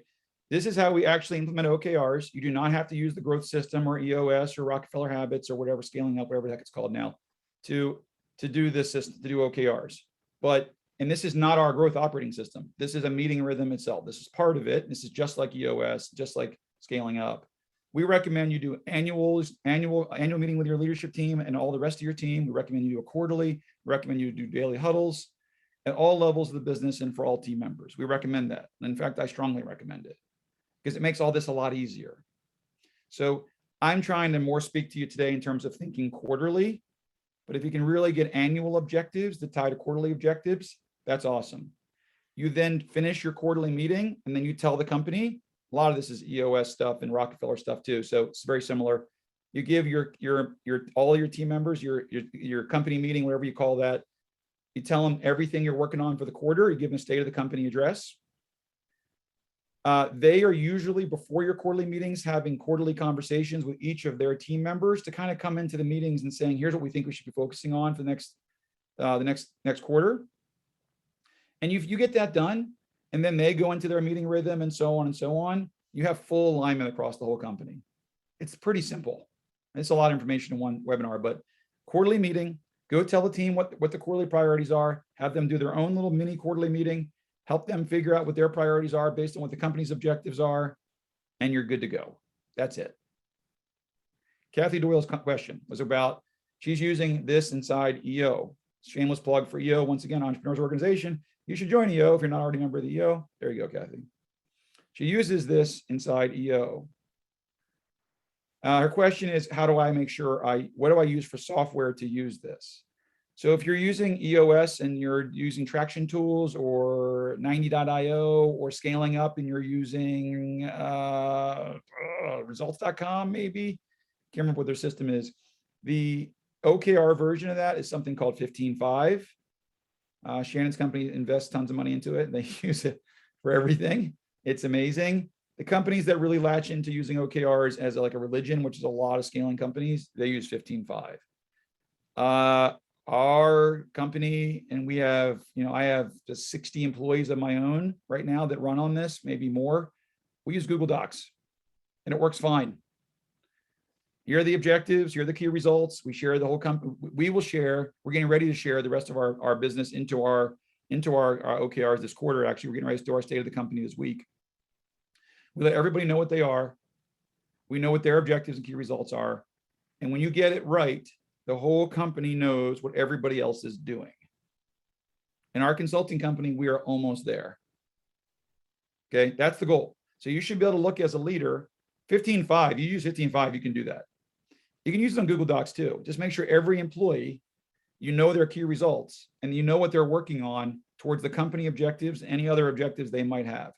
This is how we actually implement OKRs. You do not have to use the growth system or EOS or Rockefeller habits or whatever, scaling up, whatever the heck it's called now, to do this system, to do OKRs. And this is not our growth operating system. This is a meeting rhythm itself. This is part of it. This is just like EOS, just like scaling up. We recommend you do annual meeting with your leadership team and all the rest of your team. We recommend you do a quarterly. We recommend you do daily huddles at all levels of the business and for all team members. We recommend that. In fact, I strongly recommend it, because it makes all this a lot easier. So I'm trying to more speak to you today in terms of thinking quarterly, but if you can really get annual objectives that tie to quarterly objectives, that's awesome. You then finish your quarterly meeting, and then you tell the company. A lot of this is EOS stuff and Rockefeller stuff too, so it's very similar. You give all your team members your company meeting, whatever you call that. You tell them everything you're working on for the quarter. You give them a state of the company address. They are usually, before your quarterly meetings, having quarterly conversations with each of their team members to kind of come into the meetings and saying, here's what we think we should be focusing on for the next quarter. And you get that done, and then they go into their meeting rhythm and so on and so on. You have full alignment across the whole company. It's pretty simple. It's a lot of information in one webinar, but quarterly meeting, go tell the team what the quarterly priorities are, have them do their own little mini quarterly meeting, help them figure out what their priorities are based on what the company's objectives are, and you're good to go. That's it. Kathy Doyle's question was about, she's using this inside EO. Shameless plug for EO. Once again, Entrepreneurs Organization. You should join EO if you're not already a member of the EO. There you go, Kathy. She uses this inside EO. Her question is, how do I make sure what do I use for software to use this? So if you're using EOS and you're using traction tools or 90.io or scaling up and you're using results.com, maybe, can't remember what their system is. The OKR version of that is something called 15.5. Shannon's company invests tons of money into it, and they use it for everything. It's amazing. The companies that really latch into using OKRs as like a religion, which is a lot of scaling companies, they use 15.5. Our company, and we have, I have just 60 employees of my own right now that run on this, maybe more. We use Google Docs, and it works fine. Here are the objectives, here are the key results. We share the whole company. We will share, we're getting ready to share the rest of our business into our OKRs this quarter. Actually, we're getting ready to do our state of the company this week. We let everybody know what they are. We know what their objectives and key results are. And when you get it right, the whole company knows what everybody else is doing. In our consulting company, we are almost there. Okay, that's the goal. So you should be able to look as a leader, 15.5, you use 15.5, you can do that. You can use it on Google Docs too. Just make sure every employee, you know their key results and you know what they're working on towards the company objectives, any other objectives they might have.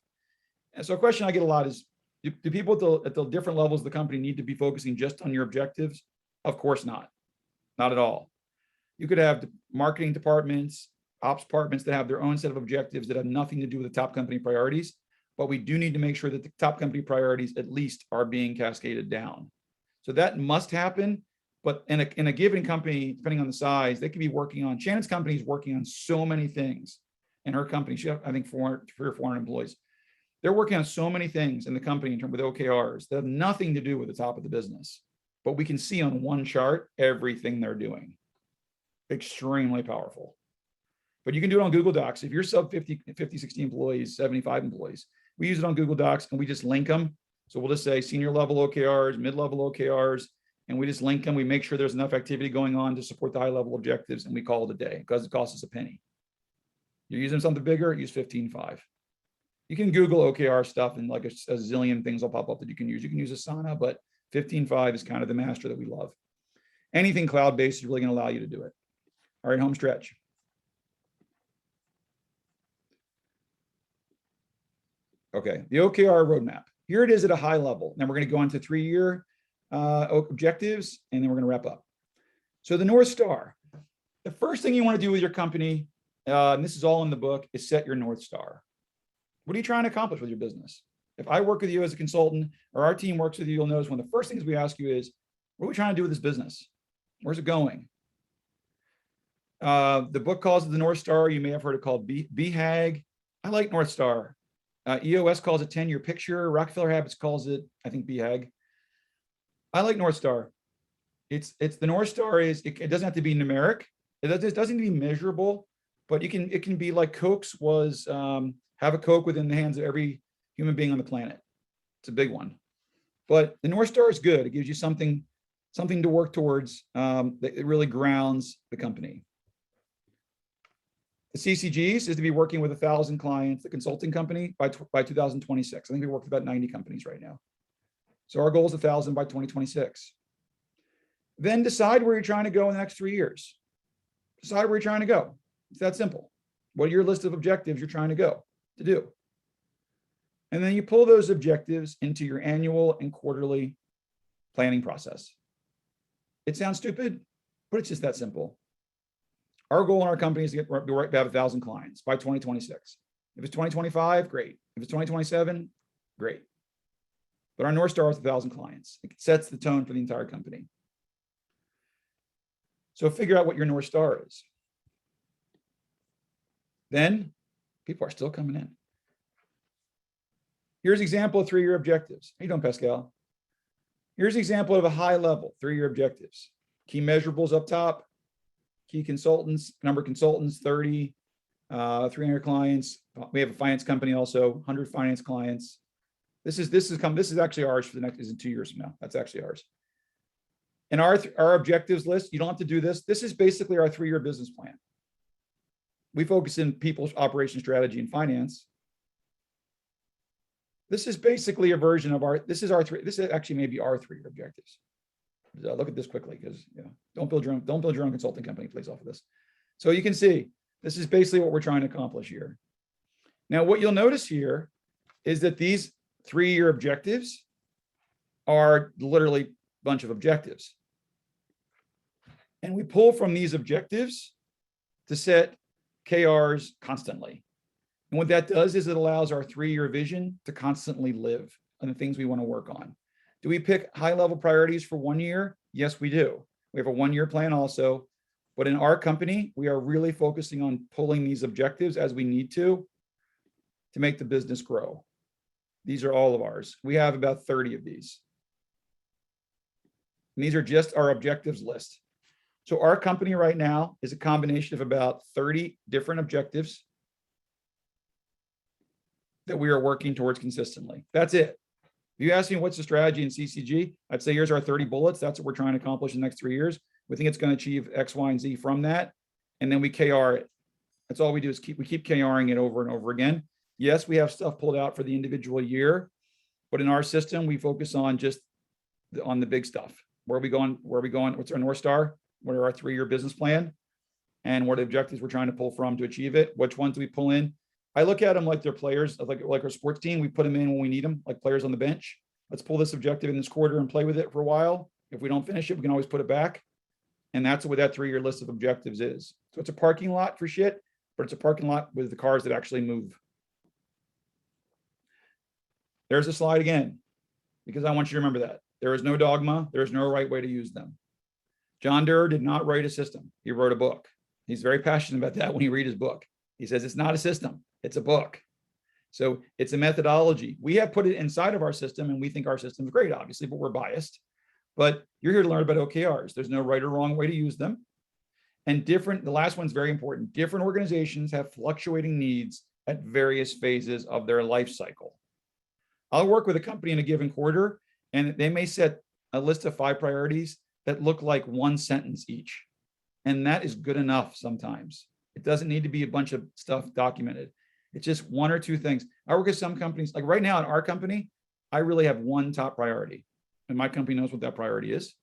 And so a question I get a lot is, do people at the different levels of the company need to be focusing just on your objectives? Of course not. Not at all. You could have marketing departments, ops departments that have their own set of objectives that have nothing to do with the top company priorities, but we do need to make sure that the top company priorities at least are being cascaded down. So that must happen, but in a given company, depending on the size, they could be working on, Shannon's company is working on so many things in her company. She has, I think, 300 or 400 employees. They're working on so many things in the company in terms with OKRs that have nothing to do with the top of the business, but we can see on one chart everything they're doing. Extremely powerful. But you can do it on Google Docs. If you're sub 50, 60 employees, 75 employees, we use it on Google Docs and we just link them. So we'll just say senior level OKRs, mid-level OKRs, and we just link them. We make sure there's enough activity going on to support the high level objectives, and we call it a day because it costs us a penny. You're using something bigger, use 15.5. You can Google OKR stuff and like a zillion things will pop up that you can use. You can use Asana, but 15.5 is kind of the master that we love. Anything cloud-based is really going to allow you to do it. All right, home stretch. Okay, the OKR roadmap. Here it is at a high level. Then we're going to go into 3-year objectives, and then we're going to wrap up. So the North Star. The first thing you want to do with your company, and this is all in the book, is set your North Star. What are you trying to accomplish with your business? If I work with you as a consultant or our team works with you, you'll notice one of the first things we ask you is, what are we trying to do with this business? Where's it going? The book calls it the North Star. You may have heard it called BHAG. I like North Star. EOS calls it 10-year picture. Rockefeller Habits calls it, I think, BHAG. I like North Star. It's the North Star is, it doesn't have to be numeric. It doesn't have to be measurable, but it can be like Coke's was, have a Coke within the hands of every human being on the planet. It's a big one. But the North Star is good. It gives you something to work towards that it really grounds the company. The CCGs is to be working with 1,000 clients, the consulting company, by 2026. I think we work with about 90 companies right now. So our goal is 1,000 by 2026. Then decide where you're trying to go in the next 3 years. Decide where you're trying to go. It's that simple. What are your list of objectives you're trying to go to do? And then you pull those objectives into your annual and quarterly planning process. It sounds stupid, but it's just that simple. Our goal in our company is to have 1,000 clients by 2026. If it's 2025, great. If it's 2027, great. But our North Star is 1,000 clients. It sets the tone for the entire company. So figure out what your North Star is. Then people are still coming in. Here's an example of 3-year objectives. How you doing, Pascal? Here's an example of a high level 3-year objectives. Key measurables up top. Key consultants, number of consultants, 30, 300 clients. We have a finance company also, 100 finance clients. This is actually ours for the next, is in 2 years from now. That's actually ours. And our objectives list, you don't have to do this. This is basically our 3-year business plan. We focus in people's operation strategy and finance. This is basically a version of this is actually maybe our 3-year objectives. Look at this quickly, because don't build your own consulting company plays off of this. So you can see this is basically what we're trying to accomplish here. Now, what you'll notice here is that these 3-year objectives are literally a bunch of objectives. And we pull from these objectives to set KRs constantly. And what that does is it allows our 3-year vision to constantly live on the things we want to work on. Do we pick high-level priorities for 1 year? Yes, we do. We have a 1-year plan also. But in our company, we are really focusing on pulling these objectives as we need to make the business grow. These are all of ours. We have about 30 of these. And these are just our objectives list. So our company right now is a combination of about 30 different objectives that we are working towards consistently. That's it. If you ask me what's the strategy in CCG, I'd say here's our 30 bullets. That's what we're trying to accomplish in the next 3 years. We think it's going to achieve X, Y, and Z from that. And then we KR it. That's all we do is we keep KRing it over and over again. Yes, we have stuff pulled out for the individual year, but in our system, we focus on just on the big stuff. Where are we going? Where are we going? What's our North Star? What are our 3-year business plan? And what are the objectives we're trying to pull from to achieve it? Which ones do we pull in? I look at them like they're players, like our sports team. We put them in when we need them, like players on the bench. Let's pull this objective in this quarter and play with it for a while. If we don't finish it, we can always put it back. And that's what that 3-year list of objectives is. So it's a parking lot for shit, but it's a parking lot with the cars that actually move. There's a slide again, because I want you to remember that. There is no dogma. There is no right way to use them. John Doerr did not write a system. He wrote a book. He's very passionate about that when you read his book. He says it's not a system, it's a book. So it's a methodology. We have put it inside of our system and we think our system is great, obviously, but we're biased. But you're here to learn about OKRs. There's no right or wrong way to use them. And the last one's very important. Different organizations have fluctuating needs at various phases of their life cycle. I'll work with a company in a given quarter, and they may set a list of 5 priorities that look like 1 sentence each. And that is good enough sometimes. It doesn't need to be a bunch of stuff documented. It's just 1 or 2 things. I work with some companies, like right now in our company, I really have 1 top priority. And my company knows what that priority is.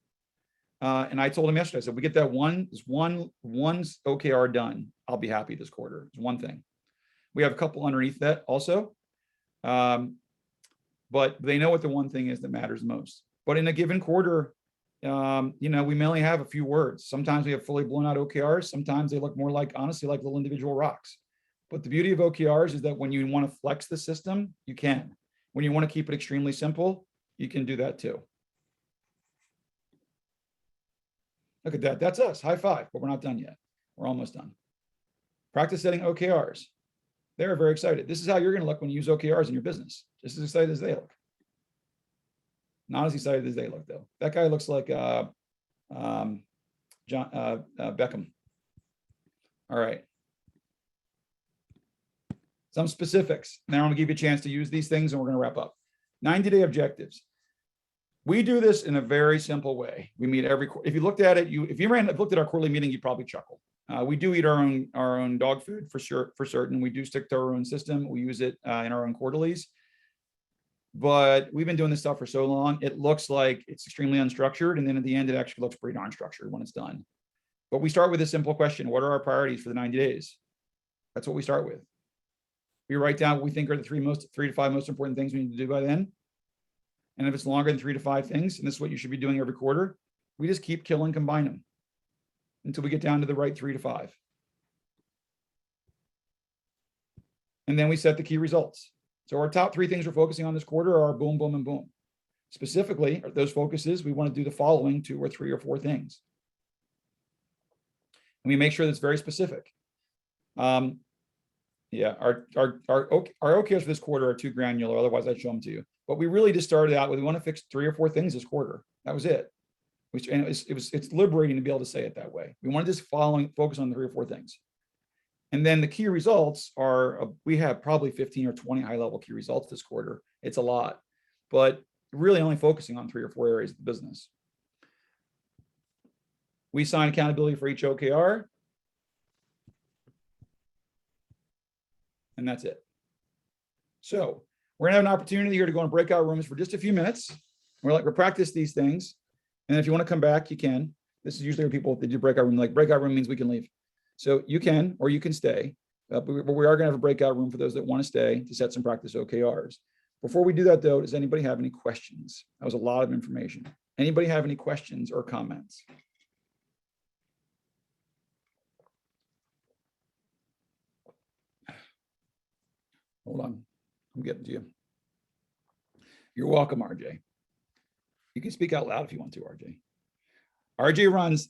And I told him yesterday, I said, we get that one's OKR done, I'll be happy this quarter. It's 1 thing. We have a couple underneath that also. But they know what the 1 thing is that matters most. But in a given quarter, we may only have a few words. Sometimes we have fully blown out OKRs. Sometimes they look more like, honestly, like little individual rocks. But the beauty of OKRs is that when you want to flex the system, you can. When you want to keep it extremely simple, you can do that too. Look at that. That's us. High five. But we're not done yet. We're almost done. Practice setting OKRs. They're very excited. This is how you're going to look when you use OKRs in your business. Just as excited as they look. Not as excited as they look, though. That guy looks like Beckham. All right. Some specifics. Now I'm going to give you a chance to use these things, and we're going to wrap up. 90-day objectives. We do this in a very simple way. We meet every. If you looked at it, if you looked at our quarterly meeting, you'd probably chuckle. We do eat our own dog food for sure, for certain. We do stick to our own system. We use it in our own quarterlies. But we've been doing this stuff for so long, it looks like it's extremely unstructured. And then at the end, it actually looks pretty darn structured when it's done. But we start with a simple question. What are our priorities for the 90 days? That's what we start with. We write down what we think are the 3 to 5 most important things we need to do by then. And if it's longer than 3 to 5 things, and this is what you should be doing every quarter, we just keep kill and combine them until we get down to the right 3 to 5. And then we set the key results. So our top 3 things we're focusing on this quarter are boom, boom, and boom. Specifically, those focuses, we want to do the following 2 or 3 or 4 things. And we make sure that's very specific. Our OKRs for this quarter are too granular. Otherwise, I'd show them to you. But we really just started out with, we want to fix 3 or 4 things this quarter. That was it. And it's liberating to be able to say it that way. We want to just focus on the 3 or 4 things. And then the key results are, we have probably 15 or 20 high-level key results this quarter. It's a lot, but really only focusing on 3 or 4 areas of the business. We assign accountability for each OKR. And that's it. So we're gonna have an opportunity here to go in breakout rooms for just a few minutes. We'll practice these things. And if you want to come back, you can. This is usually where people, they do breakout room, like breakout room means we can leave. So you can, or you can stay, but we are going to have a breakout room for those that want to stay to set some practice OKRs. Before we do that though, does anybody have any questions? That was a lot of information. Anybody have any questions or comments? Hold on, I'm getting to you. You're welcome, RJ. You can speak out loud if you want to, RJ. RJ runs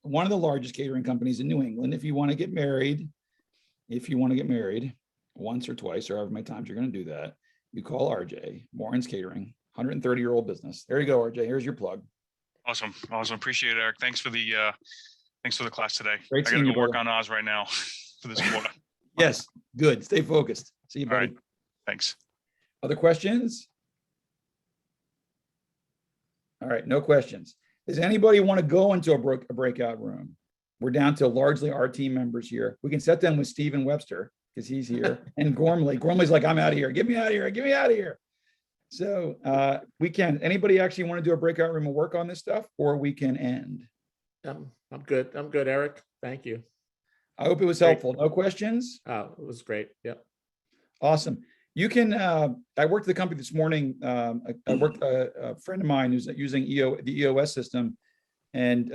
one of the largest catering companies in New England. If you want to get married once or twice, or however many times you're going to do that, you call RJ, Warren's Catering, 130-year-old business. There you go, RJ. Here's your plug. Awesome. Appreciate it, Eric. Thanks for the class today. Great I gotta seeing you, go work brother. on Oz right now for this quarter. Yes, good. Stay focused. See you, All buddy. right. Thanks. Other questions? All right, no questions. Does anybody want to go into a breakout room? We're down to largely our team members here. We can set them with Stephen Webster because he's here, and Gormley. Gormley's like, I'm out of here. Get me out of here. Get me out of here. So we can. Anybody actually want to do a breakout room and work on this stuff, or we can end? I'm good. I'm good, Eric. Thank you. I hope it was Great. helpful. No questions? Oh, it was great. Yep. Awesome. You can, I worked at the company this morning. I worked, a friend of mine who's using the EOS system. And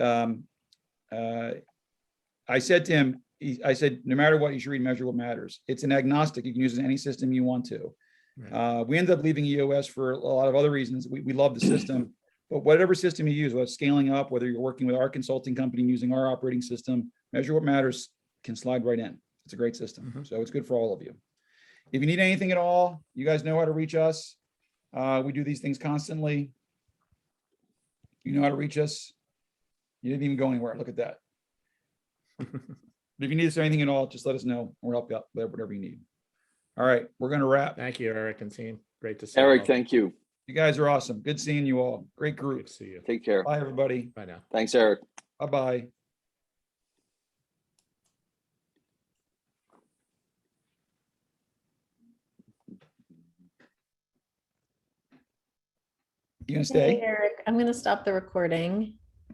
I said to him, I said, no matter what, you should read Measure What Matters. It's an agnostic. You can use it in any system you want to. Right. We ended up leaving EOS for a lot of other reasons. We love the system, but whatever system you use, whether it's scaling up, whether you're working with our consulting company and using our operating system, Measure What Matters can slide right in. It's a great system. Mhm. So it's good for all of you. If you need anything at all, you guys know how to reach us. We do these things constantly. You know how to reach us. You didn't even go anywhere. Look at that. But if you need us for anything at all, just let us know. We'll help you out with whatever you need. All right, we're going to wrap. Thank you, Eric and team. Great to see Eric, you. thank you. You guys are awesome. Good seeing you all. Great Good group. to see you. Take care. Bye, everybody. Bye now. Thanks, Eric. Bye-bye. You gonna Hey, stay? Eric, I'm going to stop the recording.